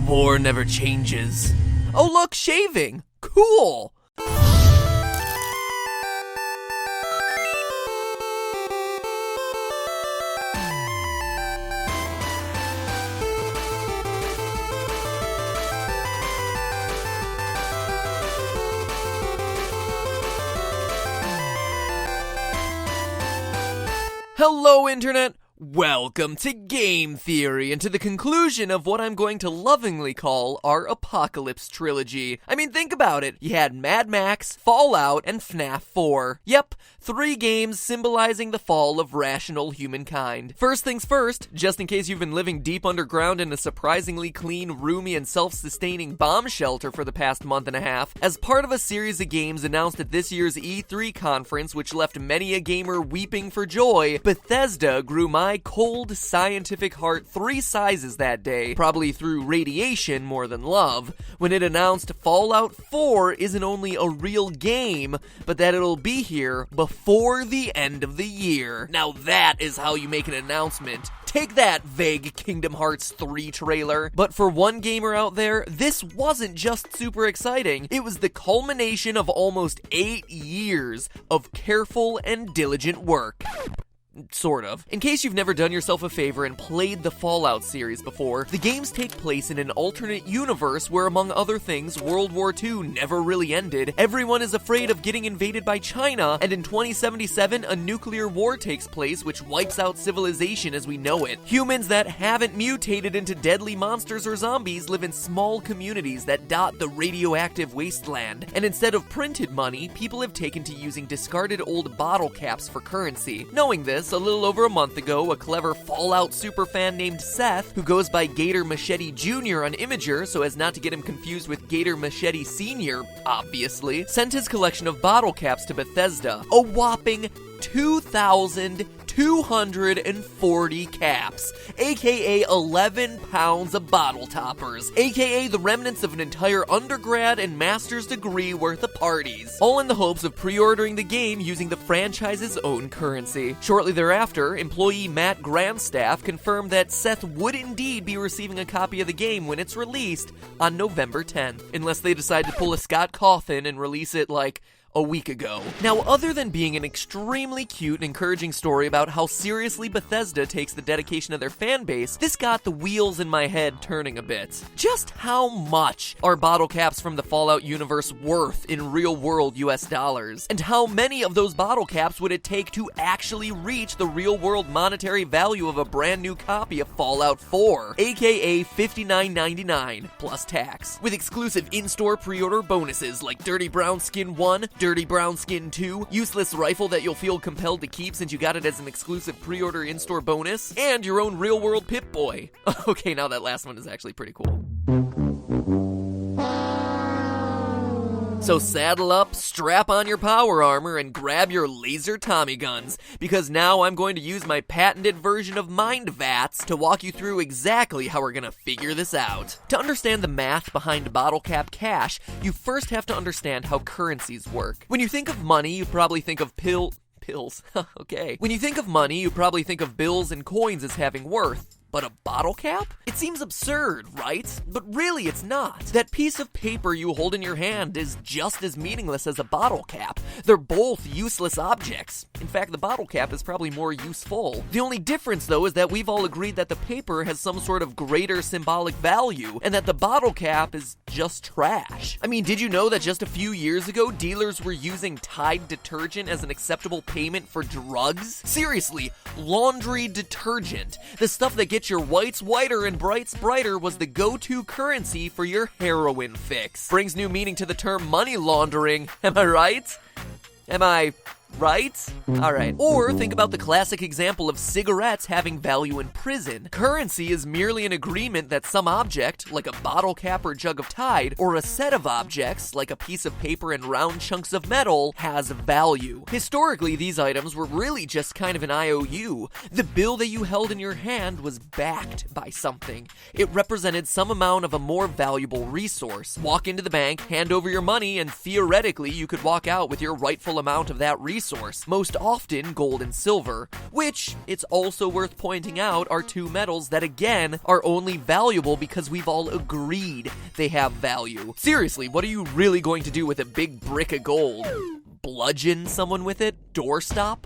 war never changes. Oh look, shaving! Cool! Hello, Internet! Welcome to Game Theory, and to the conclusion of what I'm going to lovingly call our Apocalypse Trilogy. I mean, think about it. You had Mad Max, Fallout, and FNAF 4. Yep, 3 games symbolizing the fall of rational humankind. First things first, just in case you've been living deep underground in a surprisingly clean, roomy, and self-sustaining bomb shelter for the past month and a half, as part of a series of games announced at this year's E3 conference, which left many a gamer weeping for joy, Bethesda grew my cold, scientific heart 3 sizes that day, probably through radiation more than love, when it announced Fallout 4 isn't only a real game, but that it'll be here before the end of the year. Now that is how you make an announcement. Take that, vague Kingdom Hearts 3 trailer. But for one gamer out there, this wasn't just super exciting. It was the culmination of almost 8 years of careful and diligent work. Sort of. In case you've never done yourself a favor and played the Fallout series before, the games take place in an alternate universe where, among other things, World War II never really ended, everyone is afraid of getting invaded by China, and in 2077, a nuclear war takes place which wipes out civilization as we know it. Humans that haven't mutated into deadly monsters or zombies live in small communities that dot the radioactive wasteland, and instead of printed money, people have taken to using discarded old bottle caps for currency. Knowing this, a little over a month ago, a clever Fallout superfan named Seth, who goes by Gator Machete Jr. on Imager so as not to get him confused with Gator Machete Sr., obviously, sent his collection of bottle caps to Bethesda. A whopping 2,240 caps, aka 11 pounds of bottle toppers, aka the remnants of an entire undergrad and master's degree worth of parties, all in the hopes of pre-ordering the game using the franchise's own currency. Shortly thereafter, employee Matt Grandstaff confirmed that Seth would indeed be receiving a copy of the game when it's released on November 10th, unless they decide to pull a Scott Cawthon and release it like a week ago. Now, other than being an extremely cute and encouraging story about how seriously Bethesda takes the dedication of their fan base, this got the wheels in my head turning a bit. Just how much are bottle caps from the Fallout universe worth in real-world US dollars? And how many of those bottle caps would it take to actually reach the real-world monetary value of a brand new copy of Fallout 4, aka $59.99 plus tax, with exclusive in-store pre-order bonuses like Dirty Brown Skin 1, Dirty Brown Skin 2, useless rifle that you'll feel compelled to keep since you got it as an exclusive pre-order in-store bonus, and your own real-world Pip-Boy. Okay, now that last one is actually pretty cool. So saddle up, strap on your power armor, and grab your laser Tommy guns, because now I'm going to use my patented version of Mind Vats to walk you through exactly how we're gonna figure this out. To understand the math behind bottle cap cash, you first have to understand how currencies work. When you think of money, you probably think of pills. Okay. When you think of money, you probably think of bills and coins as having worth. But a bottle cap? It seems absurd, right? But really it's not. That piece of paper you hold in your hand is just as meaningless as a bottle cap. They're both useless objects. In fact, the bottle cap is probably more useful. The only difference, though, is that we've all agreed that the paper has some sort of greater symbolic value, and that the bottle cap is just trash. I mean, did you know that just a few years ago, dealers were using Tide detergent as an acceptable payment for drugs? Seriously, laundry detergent. The stuff that gets your whites whiter and brights brighter was the go-to currency for your heroin fix. Brings new meaning to the term money laundering. Am I right? Am I right? Alright. Or think about the classic example of cigarettes having value in prison. Currency is merely an agreement that some object, like a bottle cap or jug of Tide, or a set of objects, like a piece of paper and round chunks of metal, has value. Historically, these items were really just kind of an IOU. The bill that you held in your hand was backed by something. It represented some amount of a more valuable resource. Walk into the bank, hand over your money, and theoretically you could walk out with your rightful amount of that resource resource, most often gold and silver, which, it's also worth pointing out, are two metals that again are only valuable because we've all agreed they have value. Seriously, what are you really going to do with a big brick of gold? Bludgeon someone with it? Doorstop?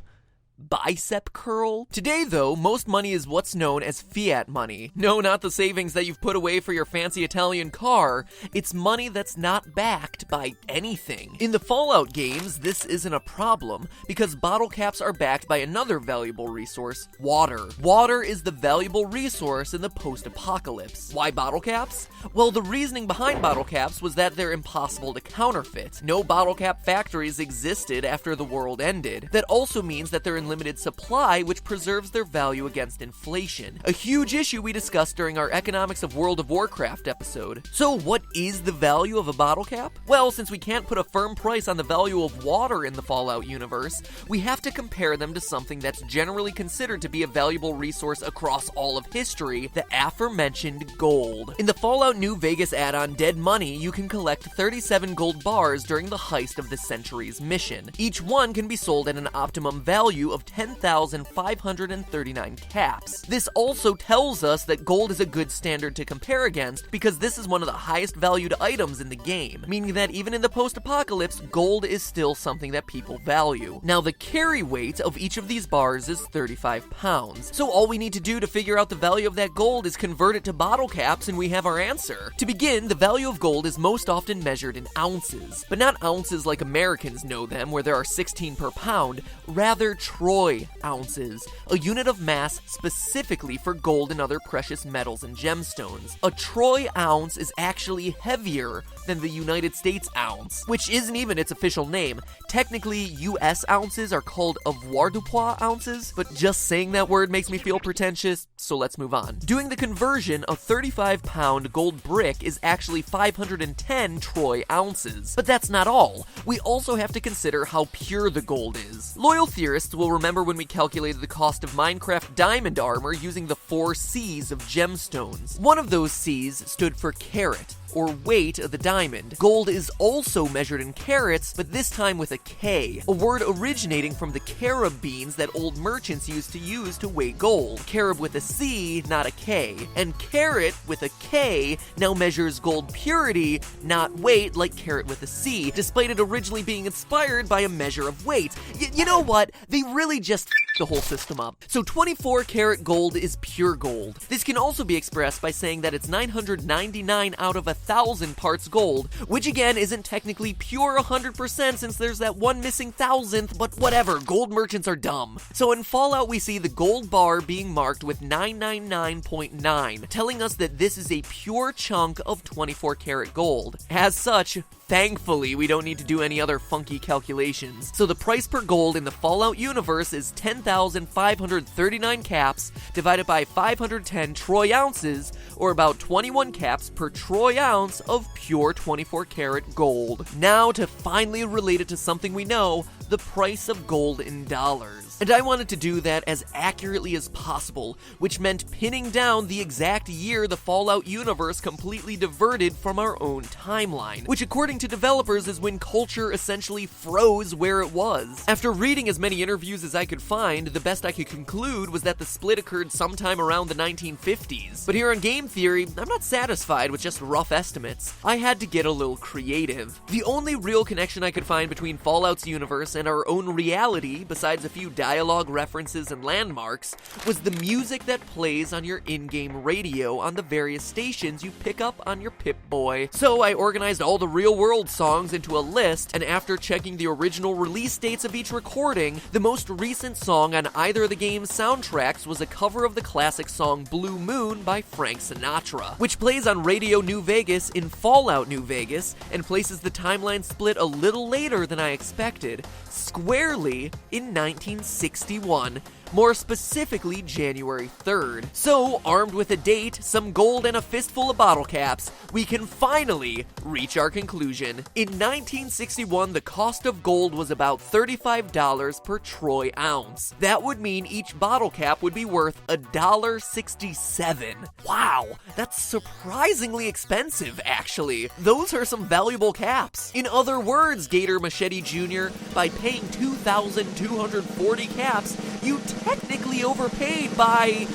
Bicep curl? Today, though, most money is what's known as fiat money. No, not the savings that you've put away for your fancy Italian car. It's money that's not backed by anything. In the Fallout games, this isn't a problem because bottle caps are backed by another valuable resource, water. Water is the valuable resource in the post-apocalypse. Why bottle caps? Well, the reasoning behind bottle caps was that they're impossible to counterfeit. No bottle cap factories existed after the world ended. That also means that they're in limited supply, which preserves their value against inflation. A huge issue we discussed during our Economics of World of Warcraft episode. So what is the value of a bottle cap? Well, since we can't put a firm price on the value of water in the Fallout universe, we have to compare them to something that's generally considered to be a valuable resource across all of history, the aforementioned gold. In the Fallout New Vegas add-on Dead Money, you can collect 37 gold bars during the heist of the Century's mission. Each one can be sold at an optimum value of 10,539 caps. This also tells us that gold is a good standard to compare against because this is one of the highest valued items in the game, meaning that even in the post-apocalypse, gold is still something that people value. Now, the carry weight of each of these bars is 35 pounds, so all we need to do to figure out the value of that gold is convert it to bottle caps and we have our answer. To begin, the value of gold is most often measured in ounces, but not ounces like Americans know them, where there are 16 per pound, rather troy ounces, a unit of mass specifically for gold and other precious metals and gemstones. A troy ounce is actually heavier than the United States ounce, which isn't even its official name. Technically, US ounces are called avoirdupois ounces, but just saying that word makes me feel pretentious, so let's move on. Doing the conversion, a 35-pound gold brick is actually 510 troy ounces. But that's not all. We also have to consider how pure the gold is. Loyal theorists will remember when we calculated the cost of Minecraft diamond armor using the 4 C's of gemstones. One of those C's stood for carat, or weight of the diamond. Gold is also measured in carats, but this time with a K, a word originating from the carob beans that old merchants used to use to weigh gold. Carob with a C, not a K. And carat with a K now measures gold purity, not weight like carat with a C, despite it originally being inspired by a measure of weight. You know what? They really just the whole system up. So 24 karat gold is pure gold. This can also be expressed by saying that it's 999 out of 1,000 parts gold, which again isn't technically pure 100% since there's that one missing thousandth, but whatever, gold merchants are dumb. So in Fallout we see the gold bar being marked with 999.9, telling us that this is a pure chunk of 24 karat gold. As such, thankfully, we don't need to do any other funky calculations. So the price per gold in the Fallout universe is 10,539 caps divided by 510 troy ounces, or about 21 caps per troy ounce of pure 24 karat gold. Now to finally relate it to something we know, the price of gold in dollars. And I wanted to do that as accurately as possible, which meant pinning down the exact year the Fallout universe completely diverted from our own timeline, which according to developers is when culture essentially froze where it was. After reading as many interviews as I could find, the best I could conclude was that the split occurred sometime around the 1950s. But here on Game Theory, I'm not satisfied with just rough estimates. I had to get a little creative. The only real connection I could find between Fallout's universe and our own reality, besides a few dialogue references and landmarks, was the music that plays on your in-game radio on the various stations you pick up on your Pip-Boy. So I organized all the real-world songs into a list, and after checking the original release dates of each recording, the most recent song on either of the game's soundtracks was a cover of the classic song Blue Moon by Frank Sinatra, which plays on Radio New Vegas in Fallout New Vegas and places the timeline split a little later than I expected, squarely in 1961, more specifically January 3rd. So, armed with a date, some gold, and a fistful of bottle caps, we can finally reach our conclusion. In 1961, the cost of gold was about $35 per troy ounce. That would mean each bottle cap would be worth $1.67. Wow, that's surprisingly expensive, actually. Those are some valuable caps. In other words, Gator Machete Jr., by paying 2,240 caps, you technically overpaid by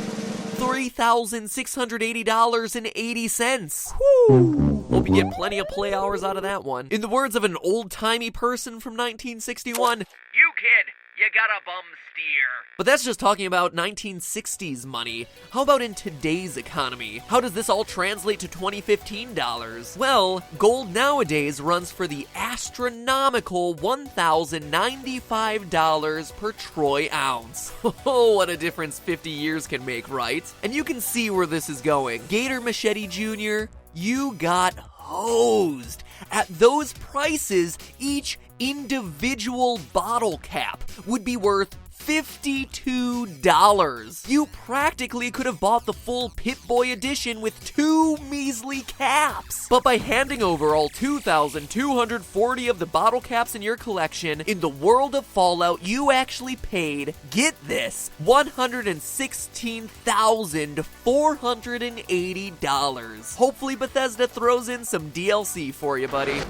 $3,680.80. Whew. Hope you get plenty of play hours out of that one. In the words of an old-timey person from 1961, "You kid, you got a bum steer." But that's just talking about 1960s money. How about in today's economy? How does this all translate to 2015 dollars? Well, gold nowadays runs for the astronomical $1,095 per troy ounce. Oh, what a difference 50 years can make, right? And you can see where this is going. Gator Machete Jr., you got hosed. At those prices, each individual bottle cap would be worth $52. You practically could have bought the full Pip-Boy edition with 2 measly caps. But by handing over all 2,240 of the bottle caps in your collection, in the world of Fallout, you actually paid, get this, $116,480. Hopefully Bethesda throws in some DLC for you, buddy.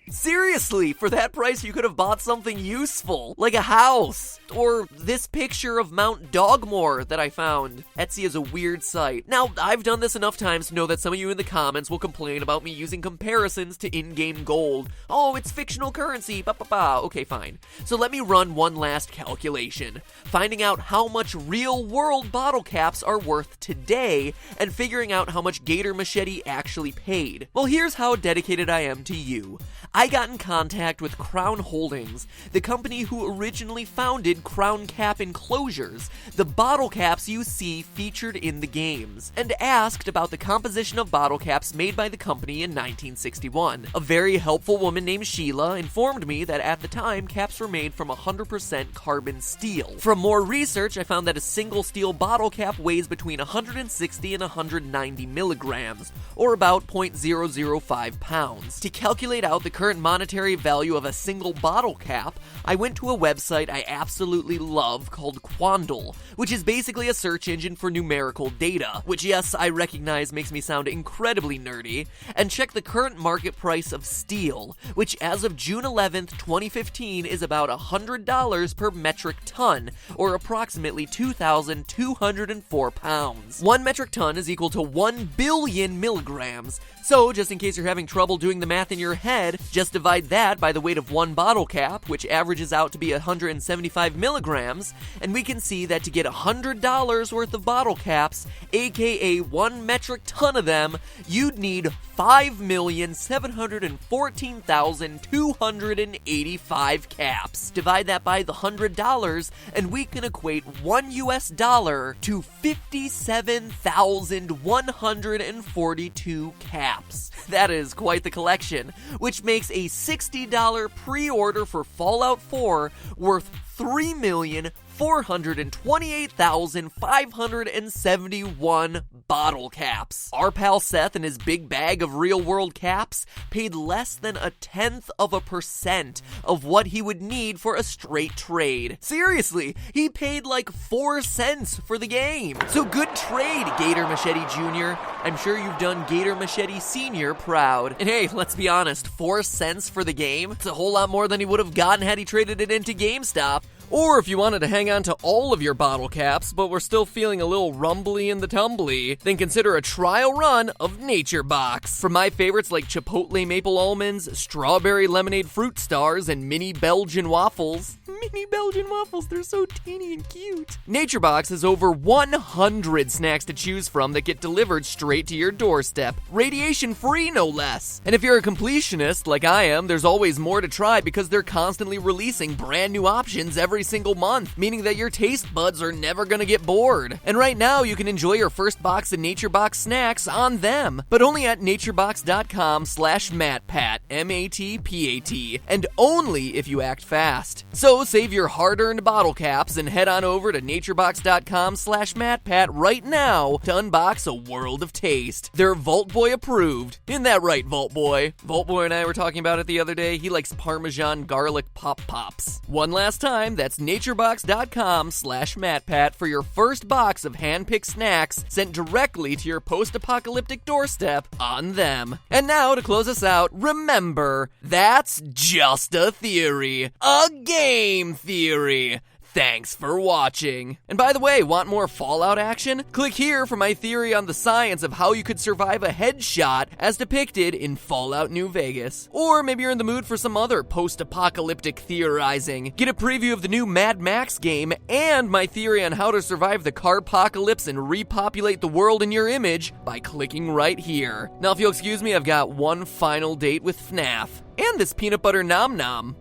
Seriously, for that price you could have bought something useful, like a house, or this picture of Mount Dogmore that I found. Etsy is a weird site. Now, I've done this enough times to know that some of you in the comments will complain about me using comparisons to in-game gold. Oh, it's fictional currency, Okay, fine. So let me run one last calculation, finding out how much real-world bottle caps are worth today, and figuring out how much Gator Machete actually paid. Well, here's how dedicated I am to you. I got in contact with Crown Holdings, the company who originally founded Crown Cap Enclosures, the bottle caps you see featured in the games, and asked about the composition of bottle caps made by the company in 1961. A very helpful woman named Sheila informed me that at the time, caps were made from 100% carbon steel. From more research, I found that a single steel bottle cap weighs between 160 and 190 milligrams, or about 0.005 pounds. To calculate out the current monetary value of a single bottle cap, I went to a website I absolutely love called Quandle, which is basically a search engine for numerical data, which, yes, I recognize makes me sound incredibly nerdy, and check the current market price of steel, which as of June 11th, 2015 is about $100 per metric ton, or approximately 2,204 pounds. 1 metric ton is equal to 1 billion milligrams, so just in case you're having trouble doing the math in your head, just divide that by the weight of one bottle cap, which averages out to be 175 milligrams, and we can see that to get $100 worth of bottle caps, aka 1 metric ton of them, you'd need 5,714,285 caps. Divide that by the $100, and we can equate $1 to 57,142 caps. That is quite the collection, which makes a $60 pre-order for Fallout 4 worth $3,428,571 bottle caps. Our pal Seth and his big bag of real-world caps paid less than 0.1% of what he would need for a straight trade. Seriously, he paid like 4 cents for the game. So good trade, Gator Machete Jr. I'm sure you've done Gator Machete Sr. proud. And hey, let's be honest, 4 cents for the game? It's a whole lot more than he would have gotten had he traded it into GameStop. Or if you wanted to hang on to all of your bottle caps, but were still feeling a little rumbly in the tumbly, then consider a trial run of Nature Box. For my favorites like Chipotle Maple Almonds, Strawberry Lemonade Fruit Stars, and Mini Belgian Waffles. Mini Belgian Waffles, they're so teeny and cute. Nature Box has over 100 snacks to choose from that get delivered straight to your doorstep. Radiation free, no less. And if you're a completionist, like I am, there's always more to try because they're constantly releasing brand new options every every single month, meaning that your taste buds are never gonna get bored. And right now, you can enjoy your first box of NatureBox snacks on them, but only at naturebox.com/MatPat, MatPat, and only if you act fast. So save your hard-earned bottle caps and head on over to naturebox.com/MatPat right now to unbox a world of taste. They're Vault Boy approved. Isn't that right, Vault Boy? Vault Boy and I were talking about it the other day. He likes Parmesan garlic pop pops. One last time, that's naturebox.com/MatPat for your first box of hand-picked snacks sent directly to your post-apocalyptic doorstep on them. And now, to close us out, remember, that's just a theory. A game theory. Thanks for watching. And by the way, want more Fallout action? Click here for my theory on the science of how you could survive a headshot as depicted in Fallout New Vegas. Or maybe you're in the mood for some other post-apocalyptic theorizing. Get a preview of the new Mad Max game and my theory on how to survive the carpocalypse and repopulate the world in your image by clicking right here. Now, if you'll excuse me, I've got one final date with FNAF. And this peanut butter nom nom.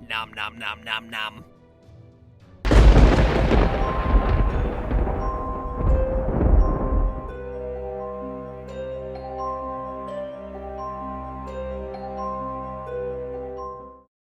Nom nom nom nom nom.